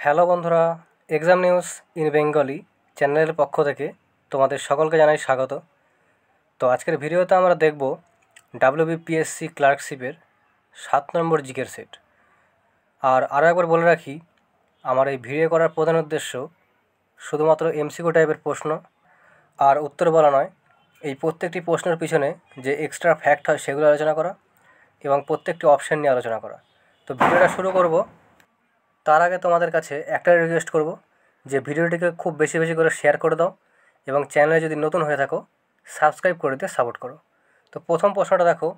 Hello বন্ধুরা, exam news in Bengali চ্যানেলের পক্ষ থেকে তোমাদের সকলকে জানাই স্বাগত। তো আজকের ভিডিওতে আমরা দেখব ডাব্লিউবিপিএসসি ক্লার্কশিপের 7 নম্বর জিকের সেট। আর আরও একবার বলে রাখি, আমার এই ভিডিও করার প্রধান উদ্দেশ্য শুধুমাত্র এমসিকিউ টাইপের প্রশ্ন আর উত্তর বলা নয়, এই প্রত্যেকটি প্রশ্নের পিছনে যে এক্সট্রা ফ্যাক্ট হয় সেগুলো আলোচনা করা এবং প্রত্যেকটি অপশান নিয়ে আলোচনা করা। তো ভিডিওটা শুরু করব। তার আগে তোমাদের কাছে একটা রিকোয়েস্ট করব যে ভিডিওটিকে খুব বেশি বেশি করে শেয়ার করে দাও এবং চ্যানেলে যদি নতুন হয়ে থাকো সাবস্ক্রাইব করে দিয়ে সাপোর্ট করো। তো প্রথম প্রশ্নটা দেখো,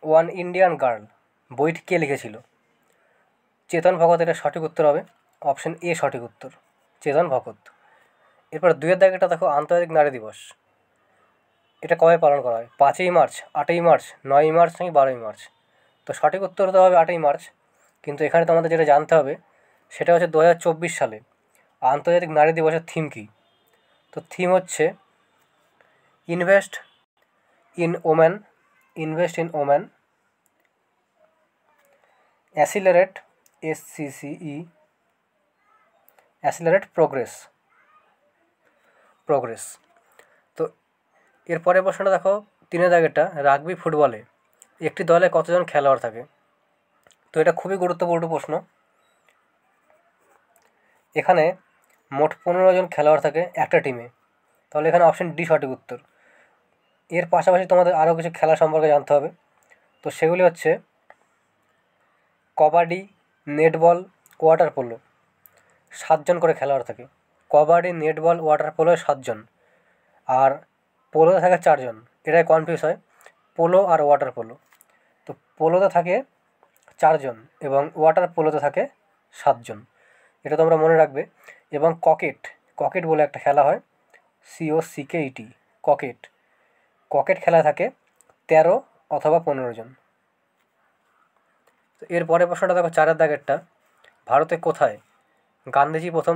ওয়ান ইন্ডিয়ান গার্ল বইটি কে লিখেছিল? চেতন ভগত। এটা সঠিক উত্তর হবে, অপশন এ সঠিক উত্তর, চেতন ভগত। এরপর দুইয়ের দাগেটা দেখো, আন্তর্জাতিক নারী দিবস এটা কবে পালন করা হয়? 5ই মার্চ, 8ই মার্চ, 9ই মার্চ নাকি 12ই মার্চ? তো সঠিক উত্তর হতে হবে 8ই মার্চ। কিন্তু এখানে তোমাদের যেটা জানতে হবে সেটা হচ্ছে 2024 সালে আন্তর্জাতিক নারী দিবসের থিম কী? তো থিম হচ্ছে invest in women, accelerate, SCCE, accelerate progress. তো এরপরের প্রশ্নটা দেখো, 3 দাগেরটা, রাগবি ফুটবলে একটি দলে কতজন খেলোয়াড় থাকে? তো এটা খুবই গুরুত্বপূর্ণ প্রশ্ন। এখানে মোট 15 জন খেলোয়াড় থাকে একটা টিমে, তাহলে এখানে অপশন ডি সঠিক উত্তর। এর পাশাপাশি তোমাদের আরও কিছু খেলা সম্পর্কে জানতে হবে। তো সেগুলি হচ্ছে কবাডি, নেটবল, ওয়াটার পোলো। 7 জন করে খেলোয়াড় থাকে। কবাডি, নেটবল, ওয়াটার পোলোয় 7 জন, আর পোলোতে থাকে 4 জন। এটাই কনফিউজ হয়, পোলো আর ওয়াটার পোলো। তো পোলোতে থাকে 4 জন এবং ওয়াটার পোলোতে থাকে 7 জন, এটা তোমরা মনে রাখবে। এবং ককেট বলে একটা খেলা হয়, COCKET, ককেট খেলা থাকে 13 অথবা 15 জন। তো এর পরের প্রশ্নটা দেখো, 4 দাগেরটা, ভারতে কোথায় গান্ধীজি প্রথম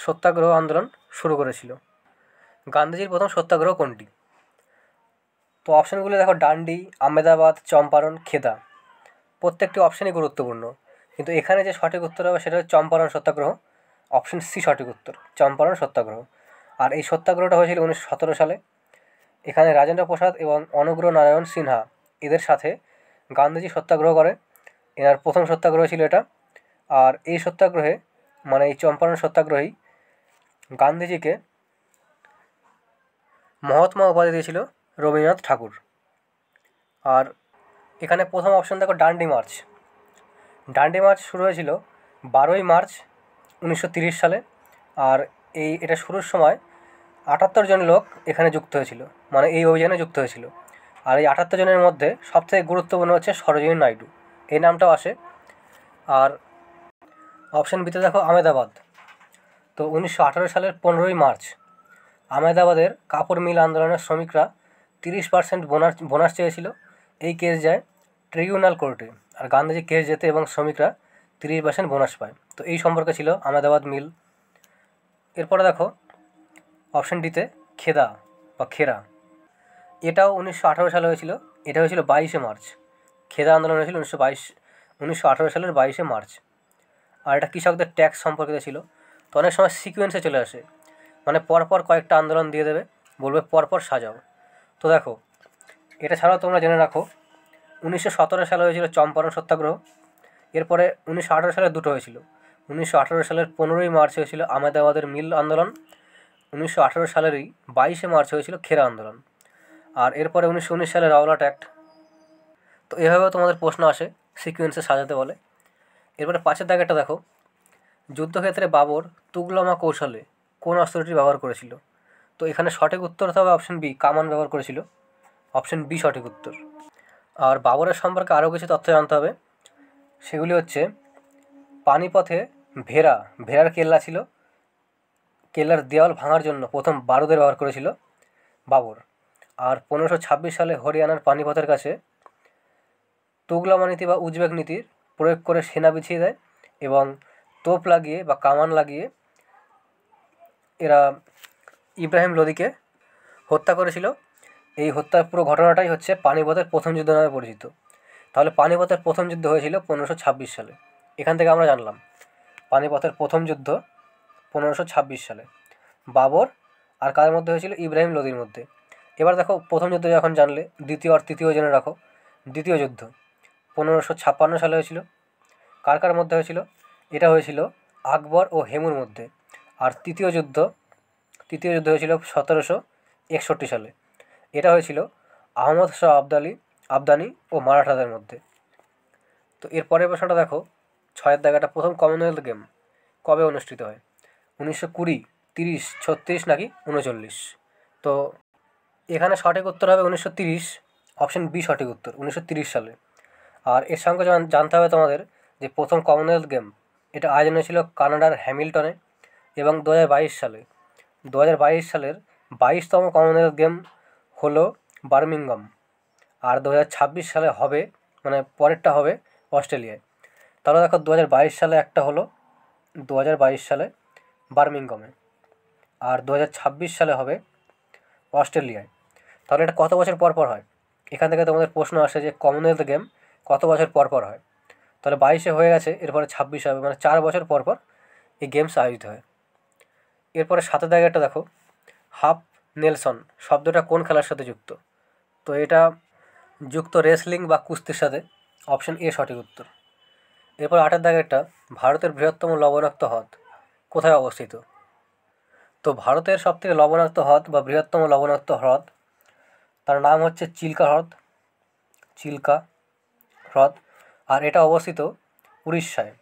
সত্যাগ্রহ আন্দোলন শুরু করেছিল? গান্ধীজির প্রথম সত্যাগ্রহ কোনটি? তো অপশানগুলো দেখো, ডান্ডি, আহমেদাবাদ, চম্পারণ, খেদা। প্রত্যেকটি অপশানই গুরুত্বপূর্ণ, কিন্তু এখানে যে সঠিক উত্তর হবে সেটা হচ্ছে চম্পারণ সত্যাগ্রহ, অপশন সি সঠিক উত্তর, চম্পারণ সত্যাগ্রহ। আর এই সত্যাগ্রহটা হয়েছিল 1917 সালে। এখানে রাজেন্দ্র প্রসাদ এবং অনুগ্রহ নারায়ণ সিনহা এদের সাথে গান্ধীজি সত্যাগ্রহ করে। এনার প্রথম সত্যাগ্রহ ছিল এটা। আর এই সত্যাগ্রহে, মানে এই চম্পারণ সত্যাগ্রহেই গান্ধীজিকে মহাত্মা উপাধি দিয়েছিল রবীন্দ্রনাথ ঠাকুর। আর এখানে প্রথম অপশন দেখো, ডান্ডি মার্চ শুরু হয়েছিল 12ই মার্চ 1930 সালে। আর এটা শুরুর সময় 78 জন লোক এখানে যুক্ত হয়েছিল, মানে এই অভিযানে যুক্ত হয়েছিল। আর এই 78 জনের মধ্যে সবথেকে গুরুত্বপূর্ণ হচ্ছে সরোজিনী নাইডু, এই নামটাও আসে। আর অপশন বিতে দেখো, আহমেদাবাদ। তো 1918 সালের 15ই মার্চ আহমেদাবাদের কাপড় মিল আন্দোলনের শ্রমিকরা 30% বোনাস চেয়েছিল। এই কেস যায় ট্রিবিউনাল কোর্টে, আর গান্ধীজি কেস জেতে এবং শ্রমিকরা 30% বোনাস পায়। তো এই সম্পর্কে ছিল আহমেদাবাদ মিল। এরপরে দেখো অপশন ডিতে খেদা বা খেরা, এটাও 1918 সালে হয়েছিল। এটা হয়েছিল 22শে মার্চ। খেদা আন্দোলন হয়েছিল 1918 সালের 22শে মার্চ। আর এটা কৃষকদের ট্যাক্স সম্পর্কিত ছিল। তো অনেক সময় সিকোয়েন্সে চলে আসে, মানে পরপর কয়েকটা আন্দোলন দিয়ে দেবে, বলবে পরপর সাজাও। তো দেখো, এটা ছাড়াও তোমরা জেনে রাখো 1917 সালে হয়েছিল চম্পারণ সত্যাগ্রহ। এরপরে 1918 সালে দুটো হয়েছিল। 1918 সালের 15ই মার্চ হয়েছিল আহমেদাবাদের মিল আন্দোলন। 1918 সালেরই 22শে মার্চ হয়েছিল খেরা আন্দোলন। আর এরপরে 1919 সালে রাওলাট অ্যাক্ট। তো এভাবেও তোমাদের প্রশ্ন আসে, সিকোয়েন্সে সাজাতে বলে। এরপরে 5 দাগেরটা দেখো, যুদ্ধক্ষেত্রে বাবর তুগলমা কৌশলে কোন অস্ত্রটি ব্যবহার করেছিল? তো এখানে সঠিক উত্তর হতে হবে অপশন বি, কামান ব্যবহার করেছিল, অপশন বি সঠিক উত্তর। আর বাবরের সম্পর্কে আরও কিছু তথ্য জানতে হবে। সেগুলি হচ্ছে পানিপথে ভেরার কেল্লা ছিল, কেল্লার দেওয়াল ভাঙার জন্য প্রথম বারুদের ব্যবহার করেছিল বাবর। আর 1526 সালে হরিয়ানার পানিপথের কাছে তুগলমা নীতি বা উজবেক নীতির প্রয়োগ করে সেনা বিছিয়ে দেয় এবং তোপ লাগিয়ে বা কামান লাগিয়ে এরা ইব্রাহিম লোদিকে হত্যা করেছিল। এই হত্যার পুরো ঘটনাটাই হচ্ছে পানিপথের প্রথম যুদ্ধ নামে পরিচিত। তাহলে পানিপথের প্রথম যুদ্ধ হয়েছিল 1526 সালে, এখান থেকে আমরা জানলাম। পানিপথের প্রথম যুদ্ধ 1526 সালে। বাবর আর কাদের মধ্যে হয়েছিল? ইব্রাহিম লোদির মধ্যে। এবার দেখো প্রথম যুদ্ধ যখন জানলে, দ্বিতীয় আর তৃতীয় জেনে রাখো। দ্বিতীয় যুদ্ধ 1556 সালে হয়েছিল। কার কার মধ্যে হয়েছিল? এটা হয়েছিল আকবর ও হেমুর মধ্যে। আর তৃতীয় যুদ্ধ হয়েছিল 1761 সালে। এটা হয়েছিল আহমদ শাহ আবদানি ও মারাঠাদের মধ্যে। তো এর পরের প্রশ্নটা দেখো, 6 দাগাটা, প্রথম কমনওয়েলথ গেম কবে অনুষ্ঠিত হয়? 1920, 30, 36 নাকি 39? তো এখানে সঠিক উত্তর হবে 1930, অপশন বি সঠিক উত্তর, 1930 সালে। আর এর সঙ্গে জানতে হবে তোমাদের যে প্রথম কমনওয়েলথ গেম এটা আয়োজন হয়েছিল কানাডার হ্যামিল্টনে এবং 2022 সালে। 2022 সালের 22তম কমনওয়েলথ গেম হলো বার্মিংহাম। আর 2026 সালে হবে, মানে পরেরটা হবে অস্ট্রেলিয়ায়। তাহলে দেখো 2022 সালে একটা হলো, 2022 সালে বার্মিংহামে, আর 2026 সালে হবে অস্ট্রেলিয়ায়। তাহলে এটা কত বছর পর পর হয়? এখান থেকে তোমাদের প্রশ্ন আসে যে কমনওয়েলথ গেম কত বছর পর পর হয়। তাহলে 22-এ হয়ে গেছে, এরপরে 26 হবে, মানে 4 বছর পর পর এই গেমস আয়োজিত হয়। এরপরে 7 জায়গাটা দেখো, হাফ নেলসন শব্দটা কোন খেলার সাথে যুক্ত? তো এটা যুক্ত রেসলিং বা কুস্তির সাথে, অপশন এ সঠিক উত্তর। এরপর 8 দাগেরটা, ভারতের বৃহত্তম লবণাক্ত হ্রদ কোথায় অবস্থিত? তো ভারতের সবথেকে লবণাক্ত হ্রদ বা বৃহত্তম লবণাক্ত হ্রদ, তার নাম হচ্ছে চিল্কা হ্রদ। আর এটা অবস্থিত উড়িষ্যায়,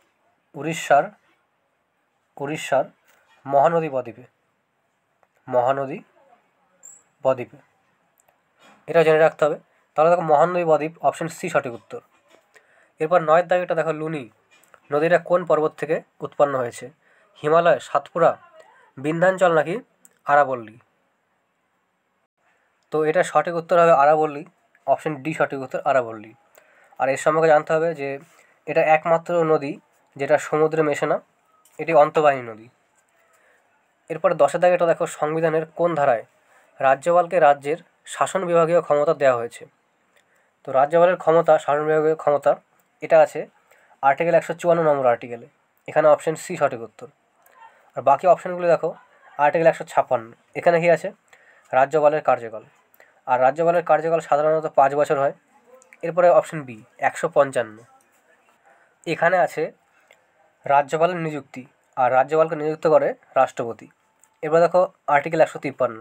উড়িষ্যার মহানদী বদ্বীপে। এটা জেনে রাখতে হবে। তাহলে দেখো মহানদী বদ্বীপ, অপশন সি সঠিক উত্তর। এরপর 9 দাগেটা দেখো, লুনি নদীটা কোন পর্বত থেকে উৎপন্ন হয়েছে? হিমালয়, সাতপুরা, বিন্ধ্যাঞ্চল নাকি আরাবল্লী? তো এটা সঠিক উত্তর হবে আরাবল্লী, অপশন ডি সঠিক উত্তর, আরাবল্লী। আর এর সম্পর্কে জানতে হবে যে এটা একমাত্র নদী যেটা সমুদ্রে মেশে না, এটি অন্তর্বাহিনী নদী। এরপরে 10 দাগেটা দেখো, সংবিধানের কোন ধারায় রাজ্যপালকে রাজ্যের শাসন বিভাগীয় ক্ষমতা দেওয়া হয়েছে? তো রাজ্যপালের ক্ষমতা, শাসন বিভাগীয় ক্ষমতা, এটা আছে আর্টিকেল 154 নম্বর আর্টিকেলে। এখানে অপশন সি সঠিক উত্তর। আর বাকি অপশানগুলো দেখো, আর্টিকেল 156, এখানে কী আছে? রাজ্যপালের কার্যকাল। আর রাজ্যপালের কার্যকাল সাধারণত 5 বছর হয়। এরপরে অপশন বি 155, এখানে আছে রাজ্যপালের নিযুক্তি, আর রাজ্যপালকে নিযুক্ত করে রাষ্ট্রপতি। এবার দেখো আর্টিকেল 153,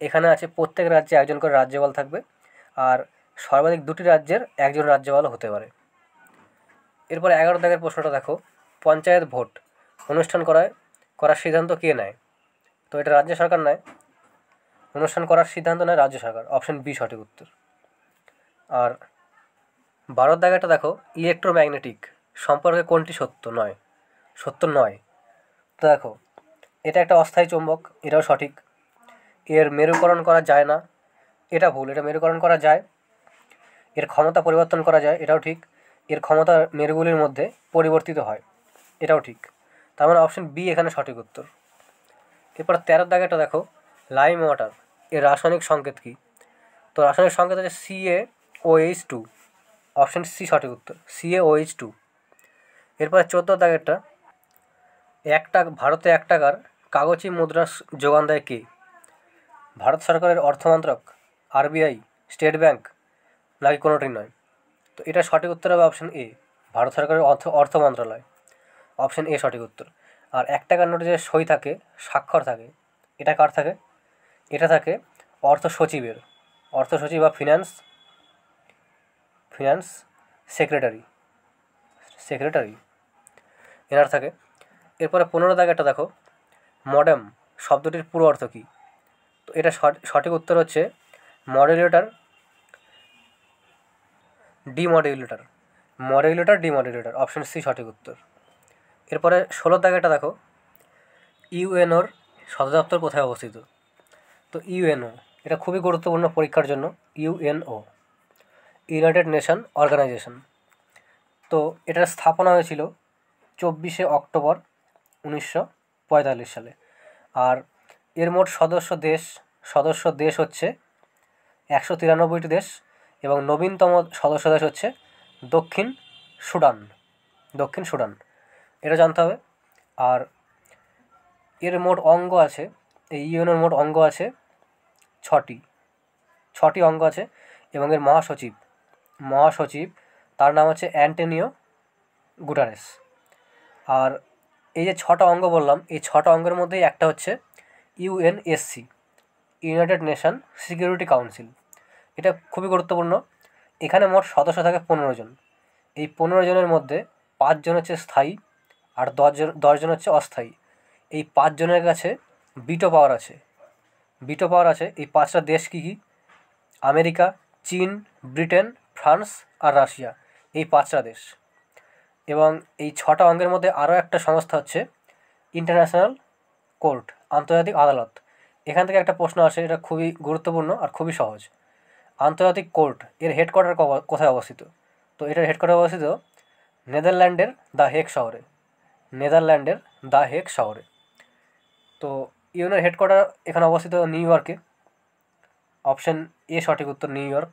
এখানে আছে প্রত্যেক রাজ্যে একজন করে রাজ্যপাল থাকবে, আর সর্বাধিক 2টি রাজ্যের একজন রাজ্যপালও হতে পারে। এরপর 11 দাগের প্রশ্নটা দেখো, পঞ্চায়েত ভোট অনুষ্ঠান করার সিদ্ধান্ত কে নেয়? তো এটা রাজ্য সরকার নেয়, অনুষ্ঠান করার সিদ্ধান্ত নেয় রাজ্য সরকার, অপশন বি সঠিক উত্তর। আর 12 দাগেটা দেখো, ইলেকট্রোম্যাগনেটিক সম্পর্কে কোনটি সত্য নয়? তো দেখো, এটা একটা অস্থায়ী চুম্বক, এটাও সঠিক। এর মেরুকরণ করা যায় না, এটা ভুল। এটা মেরুকরণ করা যায়। এর ক্ষমতা পরিবর্তন করা যায়, এটাও ঠিক। এর ক্ষমতা মেরুগুলির মধ্যে পরিবর্তিত হয়, এটাও ঠিক। তার মানে অপশন বি এখানে সঠিক উত্তর। এরপর 13 দাগেটা দেখো, লাইম ওয়াটার এর রাসায়নিক সংকেত কী? তো রাসায়নিক সংকেত হচ্ছে CaOH2, অপশন সি সঠিক উত্তর, CaOH2। এরপরে 14 দাগেরটা, ভারতে 1 টাকার কাগজি মুদ্রা যোগান দেয় কে? ভারত সরকারের অর্থমন্ত্রক, RBI, স্টেট ব্যাংক নাকি কোনোটি নয়? তো এটা সঠিক উত্তর হবে অপশন এ, ভারত সরকারের অর্থ মন্ত্রণালয়, অপশন এ সঠিক উত্তর। আর 1 টাকার নোটে যে সই থাকে, স্বাক্ষর থাকে, এটা কার থাকে? এটা থাকে অর্থ সচিব বা ফিনান্স সেক্রেটারি এনার থাকে। এরপরে 15 দাগেরটা দেখো, মডেম শব্দটির পুরো অর্থ কী? তো এটা সঠিক উত্তর হচ্ছে ডিমডুলেটর, অপশন সি সঠিক উত্তর। এরপরে 16 দাগেরটা দেখো, ইউএনওর সদর দপ্তর কোথায় অবস্থিত? তো ইউএনও এটা খুবই গুরুত্বপূর্ণ পরীক্ষার জন্য। UNO, United Nation Organisation. তো এটার স্থাপনা হয়েছিল 24শে অক্টোবর 1945 সালে। আর এর মোট সদস্য দেশ হচ্ছে 193টি দেশ, এবং নবীনতম সদস্য দেশ হচ্ছে দক্ষিণ সুদান। এটা জানতে হবে। আর এর মোট অঙ্গ আছে, এই ইউএনের মোট অঙ্গ আছে ছটি ছটি অঙ্গ আছে। এবং এর মহাসচিব তার নাম হচ্ছে অ্যান্টোনিও গুটারেস। আর এই যে ছটা অঙ্গ বললাম, এই ছটা অঙ্গের মধ্যেই একটা হচ্ছে UNSC, United nation security council. এটা খুবই গুরুত্বপূর্ণ। এখানে মোট সদস্য থাকে 15 জন। এই 15 জনের মধ্যে 5 জন হচ্ছে স্থায়ী আর 10জন হচ্ছে অস্থায়ী। এই 5 জনের কাছে ভিটো পাওয়ার আছে। এই 5টা দেশ কী কী? আমেরিকা, চীন, ব্রিটেন, ফ্রান্স আর রাশিয়া, এই 5টা দেশ। এবং এই 6টা অঙ্গের মধ্যে আরও একটা সংস্থা হচ্ছে ইন্টারন্যাশনাল কোর্ট, আন্তর্জাতিক আদালত। এখান থেকে একটা প্রশ্ন আসে, এটা খুবই গুরুত্বপূর্ণ আর খুবই সহজ। আন্তর্জাতিক কোর্ট এর হেডকোয়ার্টার কোথায় অবস্থিত? তো এটার হেডকোয়ার্টার অবস্থিত নেদারল্যান্ডের দ্য হেগ শহরে। তো ইউএনের হেডকোয়ার্টার এখানে অবস্থিত নিউ ইয়র্কে। অপশন এ সঠিক উত্তর, নিউ ইয়র্ক।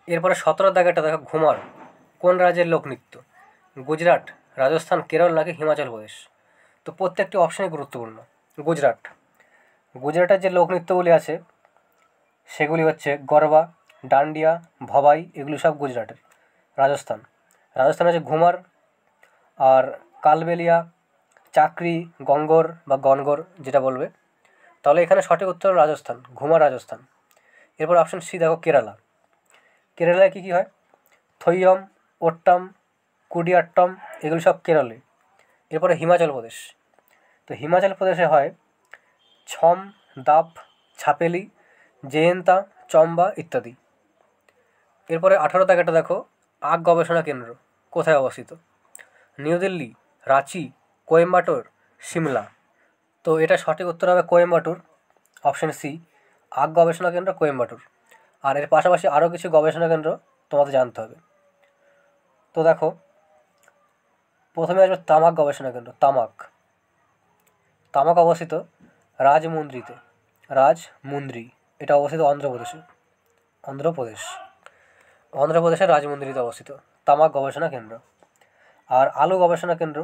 এরপরে 17 দাগেরটা দেখো, ঘুমার কোন রাজ্যের লোকনৃত্য? গুজরাট, রাজস্থান, কেরল নাকি হিমাচল প্রদেশ? তো প্রত্যেকটি অপশানই গুরুত্বপূর্ণ। গুজরাটের যে লোকনৃত্যগুলি আছে সেগুলি হচ্ছে গরবা, ডান্ডিয়া, ভবাই, এগুলি সব গুজরাটের। রাজস্থান হচ্ছে ঘুমার আর কালবেলিয়া, চাকরি, গঙ্গর বা গনগর যেটা বলবে। তাহলে এখানে সঠিক উত্তর রাজস্থান, ঘুমার রাজস্থান। এরপর অপশন সি দেখো, কেরালায় কী কী হয়? থৈয়ম, ওট্টাম, কুডিয়াট্টম, এগুলি সব কেরলে। এরপরে হিমাচল প্রদেশ। তো হিমাচল প্রদেশে হয় ছম, দাপ, ছাপেলি, জেয়েন্তা, চম্বা ইত্যাদি। এরপরে 18 দাগেটা দেখো, আখ গবেষণা কেন্দ্র কোথায় অবস্থিত? নিউ দিল্লি, রাঁচি, কোয়েম্বাটোর, সিমলা। তো এটা সঠিক উত্তর হবে কোয়েম্বাটোর, অপশন সি, আখ গবেষণা কেন্দ্র কোয়েম্বাটোর। আর এর পাশাপাশি আরও কিছু গবেষণা কেন্দ্র তোমাদের জানতে হবে। তো দেখো, প্রথমে আসবে তামাক গবেষণা কেন্দ্র। তামাক অবস্থিত রাজমুন্দ্রি, এটা অবস্থিত অন্ধ্রপ্রদেশের রাজমুন্দ্রিতে অবস্থিত তামাক গবেষণা কেন্দ্র। আর আলু গবেষণা কেন্দ্র,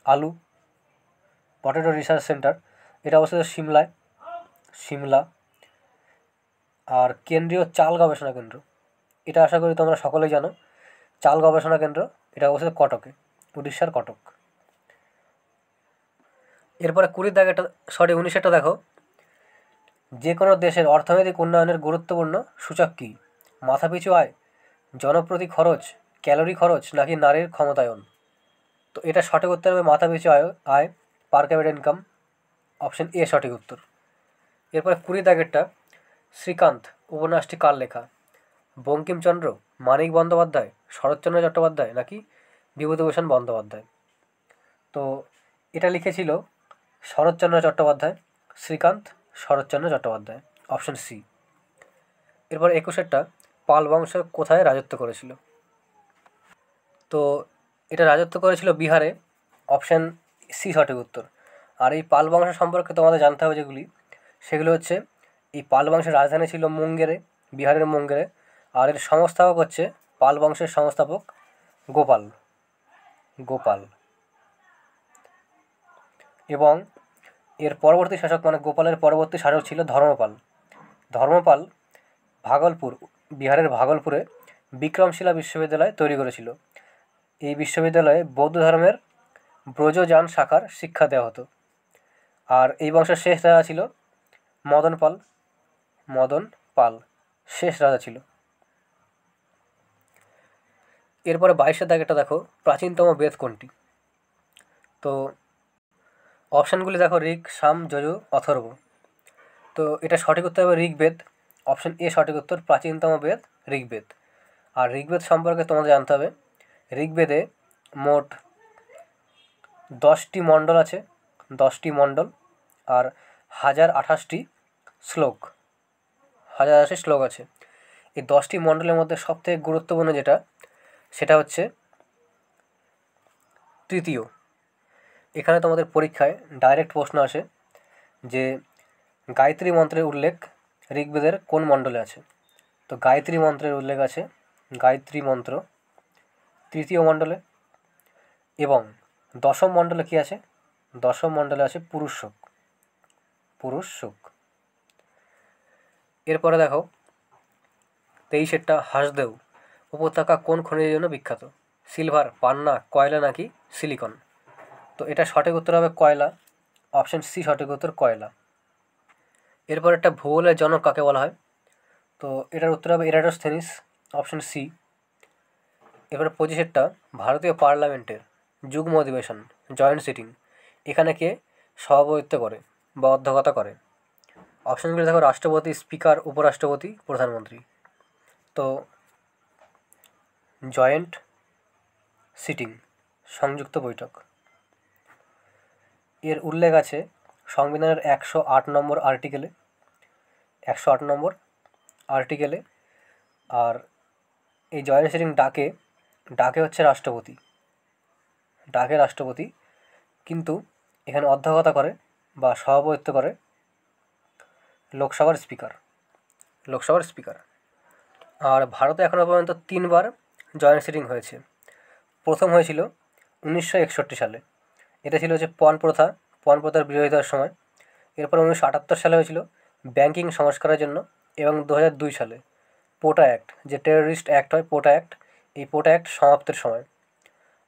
আলু পটেটো রিসার্চ সেন্টার, এটা অবস্থিত সিমলা। আর কেন্দ্রীয় চাল গবেষণা কেন্দ্র, এটা আশা করি তোমরা সকলেই জানো, চাল গবেষণা কেন্দ্র, এটা অবস্থিত কটকে, উড়িষ্যার কটক। এরপরে 19টা দেখো, যে কোনো দেশের অর্থনৈতিক উন্নয়নের গুরুত্বপূর্ণ সূচক কী? মাথাপিছু আয়, জনপ্রতি খরচ, ক্যালোরি খরচ নাকি নারীর ক্ষমতায়ন? তো এটা সঠিক উত্তর হবে মাথাপিছু আয়, পার ক্যাপিটা ইনকাম, অপশন এ সঠিক উত্তর। এরপরে 20 শ্রীকান্ত উপন্যাসটি কার লেখা? বঙ্কিমচন্দ্র, মানিক বন্দ্যোপাধ্যায়, শরৎচন্দ্র চট্টোপাধ্যায় নাকি বিভূতিভূষণ বন্দ্যোপাধ্যায়? তো এটা লিখেছিল শরৎচন্দ্র চট্টোপাধ্যায়, শ্রীকান্ত শরৎচন্দ্র চট্টোপাধ্যায়, অপশন সি। এরপর 21 পাল বংশ কোথায় রাজত্ব করেছিল? তো এটা রাজত্ব করেছিল বিহারে, অপশন সি সঠিক উত্তর। আর এই পাল বংশ সম্পর্কে তোমাদের জানতে হবে সেগুলো হচ্ছে, এই পাল বংশের রাজধানী ছিল বিহারের মুঙ্গেরে। আর এর সংস্থাপক হচ্ছে পাল বংশের সংস্থাপক গোপাল। এবং এর পরবর্তী শাসক গোপালের পরবর্তী শাসক ছিল ধর্মপাল বিহারের ভাগলপুরে বিক্রমশিলা বিশ্ববিদ্যালয় তৈরি করেছিল। এই বিশ্ববিদ্যালয়ে বৌদ্ধ ধর্মের ব্রজযান শাখার শিক্ষা দেওয়া হতো। আর এই বংশের শেষ রাজা ছিল মদন পাল শেষ রাজা ছিল। এরপরে 22 দাগেরটা দেখো, প্রাচীনতম বেদ কোনটি? তো অপশানগুলি দেখো, ঋক, সাম, যজু, অথর্ব। তো এটা সঠিক উত্তর হবে ঋগ্বেদ, অপশন এ সঠিক উত্তর, প্রাচীনতম বেদ ঋগ্বেদ। আর ঋগ্বেদ সম্পর্কে তোমাদের জানতে হবে, ঋগ্বেদে মোট 10টি মণ্ডল আছে, আর 1028টি শ্লোক আছে। এই 10টি মণ্ডলের মধ্যে সবথেকে গুরুত্বপূর্ণ সেটা হচ্ছে তৃতীয়। এখানে তোমাদের পরীক্ষায় ডাইরেক্ট প্রশ্ন আসে যে গায়ত্রী মন্ত্রের উল্লেখ ঋগ্বেদের কোন মণ্ডলে আছে? তো গায়ত্রী মন্ত্রের উল্লেখ আছে গায়ত্রী মন্ত্র তৃতীয় মণ্ডলে। এবং দশম মণ্ডলে কী আছে? দশম মণ্ডলে আছে পুরুষ শোক। পুরুষ শোক। এরপরে দেখো 23-এরটা হাঁসদেও উপত্যকা কোন খনিজের জন্য বিখ্যাত? সিলভার, পান্না, কয়লা নাকি সিলিকন? তো এটা সঠিক উত্তর হবে কয়লা। অপশন সি সঠিক উত্তর, কয়লা। এরপর একটা ভূগোলের জনক কাকে বলা হয়? তো এটার উত্তর হবে এরাটোস্থেনিস। Option C. এরপরে 25-এরটা ভারতীয় পার্লামেন্টের যুগ্ম অধিবেশন, জয়েন্ট সিটিং, এখানে কে সভাপতিত্ব করে বা অধ্যক্ষতা করে? অপশনগুলো দেখো, রাষ্ট্রপতি, স্পিকার, উপরাষ্ট্রপতি, প্রধানমন্ত্রী। তো জয়েন্ট সিটিং, সংযুক্ত বৈঠক। এর উল্লেখ আছে সংবিধানের 108 নম্বর আর্টিকেলে। 108 নম্বর আর্টিকেলে। আর এই জয়েন্ট সিটিং ডাকে হচ্ছে রাষ্ট্রপতি। ডাকে রাষ্ট্রপতি, কিন্তু এখানে অধ্যক্ষতা করে বা সভাপতিত্ব করে লোকসভার স্পিকার। লোকসভার স্পিকার। আর ভারতে এখনও পর্যন্ত 3বার জয়েন্ট সিটিং হয়েছে। প্রথম হয়েছিল 1961 সালে। এটা ছিল যে পণ প্রথার বিরোধিতার সময়। এরপর 1978 সালে হয়েছিল ব্যাংকিং সংস্কারের জন্য, এবং 2002 সালে পোটা অ্যাক্ট, যে টেররিস্ট অ্যাক্ট হয় পোটা অ্যাক্ট, এই পোটা অ্যাক্ট সমাপ্তের সময়।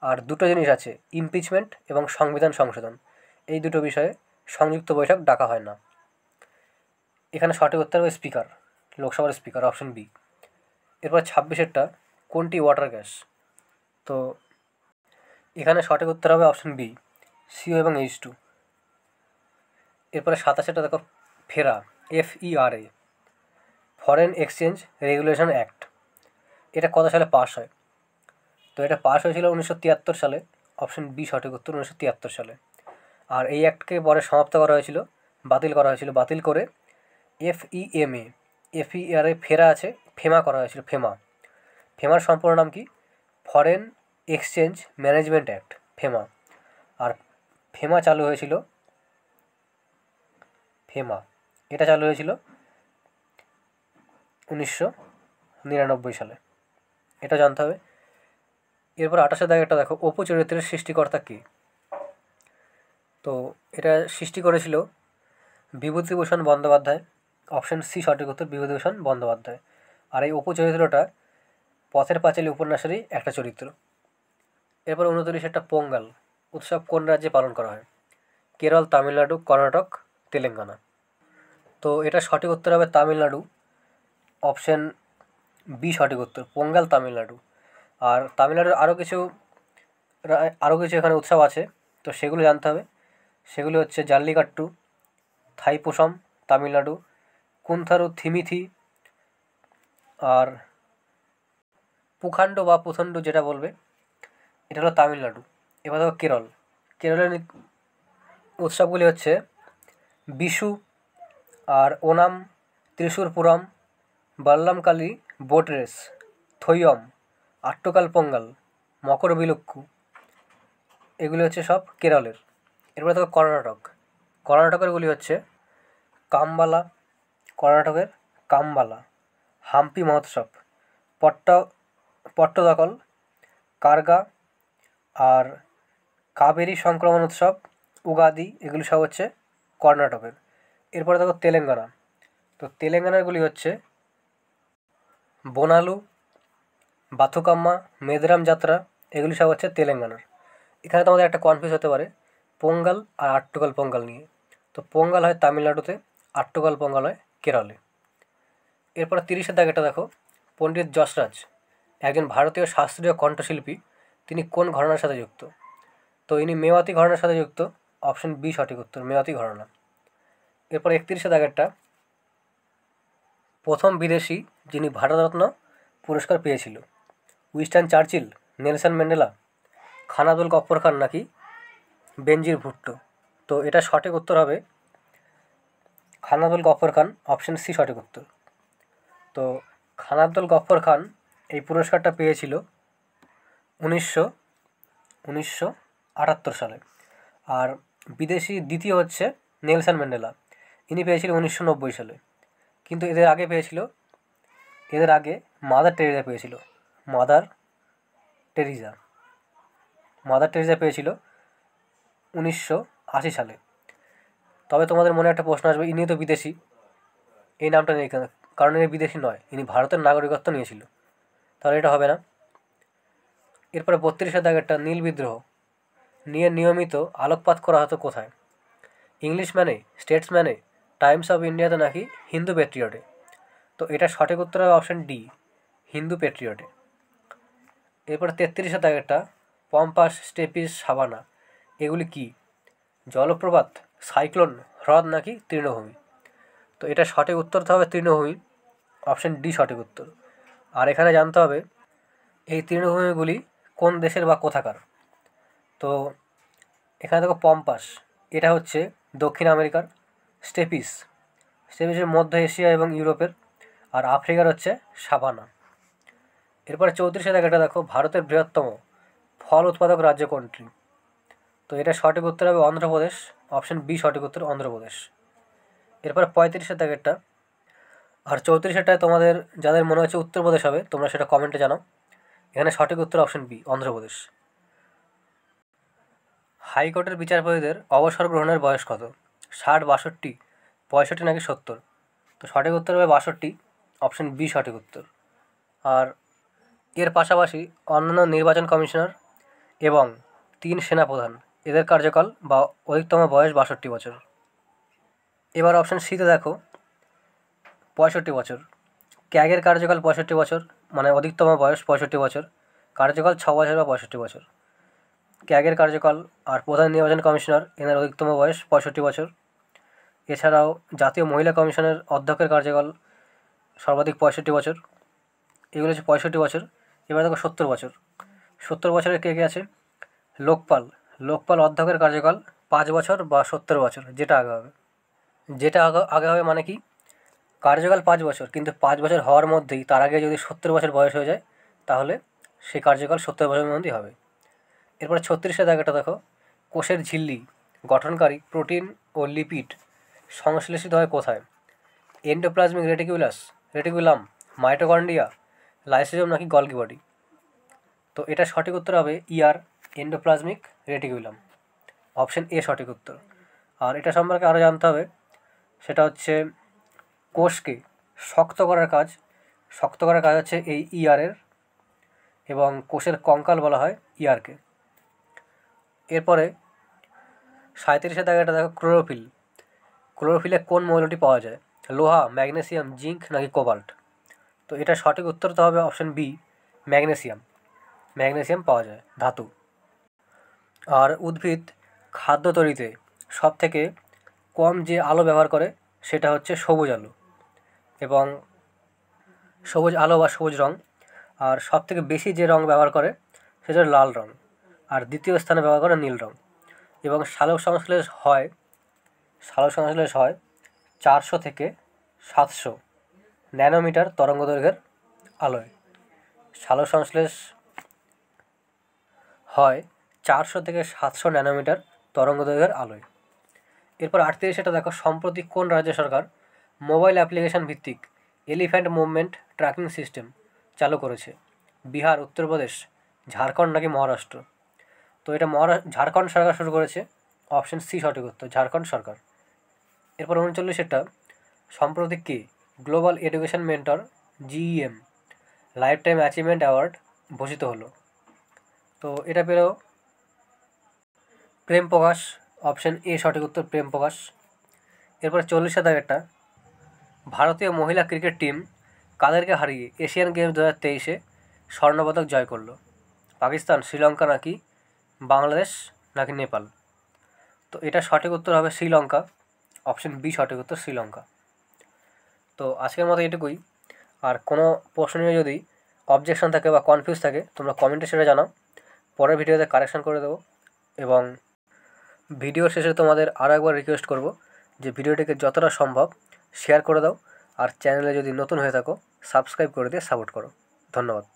আর দুটো জিনিস আছে, ইমপিচমেন্ট এবং সংবিধান সংশোধন, এই দুটো বিষয়ে সংযুক্ত বৈঠক ডাকা হয় না। এখানে সঠিক উত্তর হবে স্পিকার, লোকসভার স্পিকার, অপশন বি। এরপর 26-এরটা কোনটি ওয়াটার গ্যাস? তো এখানে সঠিক উত্তর হবে অপশন বি, সিও এবং H2। এরপরে 27-এটা দেখো, ফেরা, FERA, foreign exchange regulation act, এটা কত সালে পাস হয়? তো এটা পাস হয়েছিল 1973 সালে। অপশন বি সঠিক উত্তর, 1973 সালে। আর এই অ্যাক্টকে পরে সমাপ্ত করা হয়েছিল, বাতিল করা হয়েছিল। বাতিল করে FERA ফেরা আছে, ফেমা করা হয়েছিল। ফেমার সম্পূর্ণ নাম কি? Foreign exchange management act, FEMA. আর ফেমা চালু হয়েছিল এটা চালু হয়েছিল 1999 সালে। এটা জানতে হবে। এরপর 28-এর দাগেরটা দেখো, অপু চরিত্রের সৃষ্টিকর্তা কে? তো এটা সৃষ্টি করেছিল বিভূতিভূষণ বন্দ্যোপাধ্যায়। অপশন সি সঠিক উত্তর, বিভূতিভূষণ বন্দ্যোপাধ্যায়। আর এই অপু চরিত্রটা পথের পাঁচালী উপন্যাসেরই একটা চরিত্র। এরপর 29-এরটা পোঙ্গাল উৎসব কোন রাজ্যে পালন করা হয়? কেরল, তামিলনাড়ু, কর্ণাটক, তেলেঙ্গানা। তো এটা সঠিক উত্তর হবে তামিলনাড়ু। অপশন বি সঠিক উত্তর, পোঙ্গাল তামিলনাড়ু। আর তামিলনাড়ুর আরও কিছু এখানে উৎসব আছে, তো সেগুলো জানতে হবে। সেগুলো হচ্ছে জাল্লিকাট্টু, থাইপুসম তামিলনাড়ু, কুন্থারু থিমিথি, আর পুখান্ডু বা পুথন্ডু যেটা বলবে, এটা হলো তামিলনাড়ু। এবার দেখো কেরলের উৎসবগুলি হচ্ছে বিশু, আর ওনাম, ত্রিশূরপুরম, বাল্লামকালি বোট রেস, থৈয়ম, আট্টুকাল পোঙ্গাল, মকর বিলুক্কু, এগুলি হচ্ছে সব কেরলের। এরপরে দেখো কর্ণাটকেরগুলি হচ্ছে কামবালা, কর্ণাটকের কামবালা, হাম্পি মহোৎসব, পট্টদকল, কার্গা, আর কাবেরী সংক্রমণ উৎসব, উগাদি, এগুলি সব হচ্ছে কর্ণাটকের। এরপরে দেখো তেলেঙ্গানা। তো তেলেঙ্গানারগুলি হচ্ছে বোনালু, বাথুকাম্মা, মেদরাম যাত্রা, এগুলি সব হচ্ছে তেলেঙ্গানার। এখানে তোমাদের একটা কনফিউজ হতে পারে পোঙ্গাল আর আট্টুকাল পোঙ্গাল নিয়ে। তো পোঙ্গাল হয় তামিলনাড়ুতে, আট্টুকাল পোঙ্গাল হয় কেরলে। এরপরে 30-এর দাগেটা দেখো, পণ্ডিত যশরাজ একজন ভারতীয় শাস্ত্রীয় কণ্ঠশিল্পী, তিনি কোন ঘরানার সাথে যুক্ত? তো ইনি মেওয়াতি ঘরানার সাথে যুক্ত। অপশন বি সঠিক উত্তর, মেওয়াতি ঘরানা। এরপর 31-এর দাগেরটা, প্রথম বিদেশি যিনি ভারতরত্ন পুরস্কার পেয়েছিল, উইনস্টন চার্চিল, নেলসন ম্যান্ডেলা, খান আব্দুল গফ্ফর খান নাকি বেনজির ভুট্টো? তো এটা সঠিক উত্তর হবে খান আব্দুল গফ্ফর খান, অপশন সি সঠিক উত্তর। তো খান আব্দুল গফ্ফর খান এই পুরস্কারটা পেয়েছিল 1978 সালে। আর বিদেশি দ্বিতীয় হচ্ছে নেলসন ম্যান্ডেলা, ইনি পেয়েছিল 1990 সালে। কিন্তু এদের আগে মাদার টেরেসা পেয়েছিল। মাদার টেরেসা পেয়েছিল 1980 সালে। তবে তোমাদের মনে একটা প্রশ্ন আসবে, ইনি তো বিদেশি, এই নামটা নেই কেন? কারণ ইনি বিদেশি নয়, ইনি ভারতের নাগরিকত্ব নিয়েছিল, তাহলে এটা হবে না। এরপরে 32 দাগেরটা নীল বিদ্রোহ নিয়ে নিয়মিত আলোকপাত করা হতো কোথায়? ইংলিশম্যানে, স্টেটসম্যানে, টাইমস অফ ইন্ডিয়াতে নাকি হিন্দু পেট্রিয়টে? তো এটা সঠিক উত্তর হবে অপশন ডি, হিন্দু পেট্রিয়টে। এরপরে 33 দাগেরটা পম্পাস, স্টেপিস, সাভানা এগুলি কি? জলপ্রপাত, সাইক্লোন, হ্রদ নাকি তৃণভূমি? তো এটা সঠিক উত্তর তো হবে তৃণভূমি, অপশন ডি সঠিক উত্তর। আর এখানে জানতে হবে এই তৃণভূমিগুলি কোন দেশের বা কোথাকার। তো এখানে দেখো পম্পাস, এটা হচ্ছে দক্ষিণ আমেরিকার। স্টেপিসের মধ্য এশিয়া এবং ইউরোপের। আর আফ্রিকার হচ্ছে সাভানা। এরপরে 34 জায়গাটা দেখো ভারতের বৃহত্তম ফল উৎপাদক রাজ্য কোনটি? তো এটা সঠিক উত্তর হবে অন্ধ্রপ্রদেশ, অপশন বি সঠিক উত্তর অন্ধ্রপ্রদেশ। এরপরে 35 দাগেরটা আর 34টায় তোমাদের যাদের মনে হচ্ছে উত্তরপ্রদেশ হবে তোমরা সেটা কমেন্টে জানাও। এখানে সঠিক উত্তর অপশন বি অন্ধ্রপ্রদেশ। হাইকোর্টের বিচারপতিদের অবসর গ্রহণের বয়স কত? 60, 62, 65 নাকি 70? তো সঠিক উত্তর হবে 62, অপশন বি সঠিক উত্তর। আর এর পাশাপাশি অন্যান্য নির্বাচন কমিশনার এবং 3 সেনাপ্রধান এদের কার্যকাল বা অধিকতম বয়স 62 বছর। এবার অপশন সিতে দেখো 65 বছর। ক্যাগের কার্যকাল 65 বছর, মানে অধিকতম বয়স 65 বছর, কার্যকাল 6 বছর বা 65 বছর। ক্যাগের কার্যকাল আর প্রধান নির্বাচন কমিশনার এনার অধিকতম বয়স 65 বছর। এছাড়াও জাতীয় মহিলা কমিশনের অধ্যক্ষের কার্যকাল সর্বাধিক 65 বছর। এগুলো হচ্ছে 65 বছর। এবার দেখো 70 বছর। 70 বছরের কে কে আছে? লোকপাল অধ্যক্ষের কার্যকাল 5 বছর বা 70 বছর, যেটা আগে হবে। যেটা আগে হবে মানে কি, কার্যকাল 5 বছর, কিন্তু 5 বছর হওয়ার মধ্যেই তার আগে যদি 70 বছর বয়স হয়ে যায় তাহলে সেই কার্যকাল 70 বছরের মধ্যেই হবে। এরপরে 36 জায়গাটা দেখো কোষের ঝিল্লি গঠনকারী প্রোটিন ও লিপিড সংশ্লেষিত হয় কোথায়? এন্ডোপ্লাজমিক রেটিকুলাম, মাইটোকন্ড্রিয়া, লাইসোজোম নাকি গলগি বডি? তো এটা সঠিক উত্তর হবে ইয়ার, এন্ডোপ্লাজমিক রেটিকুলাম, অপশন এ সঠিক উত্তর। আর এটা সম্পর্কে আরও জানতে হবে, সেটা হচ্ছে কোষকে শক্ত করার কাজ হচ্ছে এই ইয়ারের, এবং কোষের কঙ্কাল বলা হয় ইয়ারকে। এরপরে 37 জায়গাটা দেখো ক্লোরোফিলে কোন মৌলটি পাওয়া যায়? লোহা, ম্যাগনেসিয়াম, জিঙ্ক নাকি কোবাল্ট? তো এটা সঠিক উত্তর তো হবে অপশন বি, ম্যাগনেসিয়াম পাওয়া যায়, ধাতু। আর উদ্ভিদ খাদ্য তৈরিতে সব থেকে কম যে আলো ব্যবহার করে সেটা হচ্ছে সবুজ আলো, এবং সবুজ আলো বা সবুজ রং। আর সব থেকে বেশি যে রং ব্যবহার করে সেটা হচ্ছে লাল রং। আর দ্বিতীয় স্থানে ব্যবহার করে নীল রং। এবং সালোক সংশ্লেষ হয় 400 থেকে 700 ন্যানোমিটার তরঙ্গদৈর্ঘ্যের আলোয়। সালোক সংশ্লেষ হয় 400 থেকে 700 ন্যানোমিটার তরঙ্গদৈর্ঘ্যের আলোয়। এরপর 38 দেখো সম্প্রতি কোন রাজ্য সরকার মোবাইল অ্যাপ্লিকেশন ভিত্তিক এলিফ্যান্ট মুভমেন্ট ট্র্যাকিং সিস্টেম চালু করেছে? বিহার, উত্তরপ্রদেশ, ঝাড়খণ্ড নাকি মহারাষ্ট্র? তো এটা ঝাড়খণ্ড সরকার শুরু করেছে, অপশন সি সঠিক উত্তর, ঝাড়খণ্ড সরকার। এরপর 39 সম্প্রতি কে global education mentor GEM lifetime achievement award ভূষিত হলো? তো এটা পেল প্রেম প্রকাশ, অপশন এ সঠিক উত্তর, প্রেম প্রকাশ। এরপরে 40 দাগেরটা ভারতীয় মহিলা ক্রিকেট টিম কাদেরকে হারিয়ে এশিয়ান গেমস 2023 স্বর্ণপদক জয় করলো? পাকিস্তান, শ্রীলঙ্কা নাকি বাংলাদেশ নাকি নেপাল? তো এটা সঠিক উত্তর হবে শ্রীলঙ্কা, অপশন বি সঠিক উত্তর, শ্রীলঙ্কা। তো আজকের মতো এটুকুই। আর কোনো প্রশ্ন নিয়ে যদি অবজেকশন থাকে বা কনফিউজ থাকে তোমরা কমেন্টে সেটা জানাও, পরের ভিডিওতে কারেকশন করে দেবো। এবং ভিডিওর শেষে তোমাদের আরও একবার রিকোয়েস্ট করব যে ভিডিওটিকে যতটা সম্ভব শেয়ার করে দাও, আর চ্যানেলে যদি নতুন হয়ে থাকো সাবস্ক্রাইব করে দিয়ে সাপোর্ট করো। ধন্যবাদ।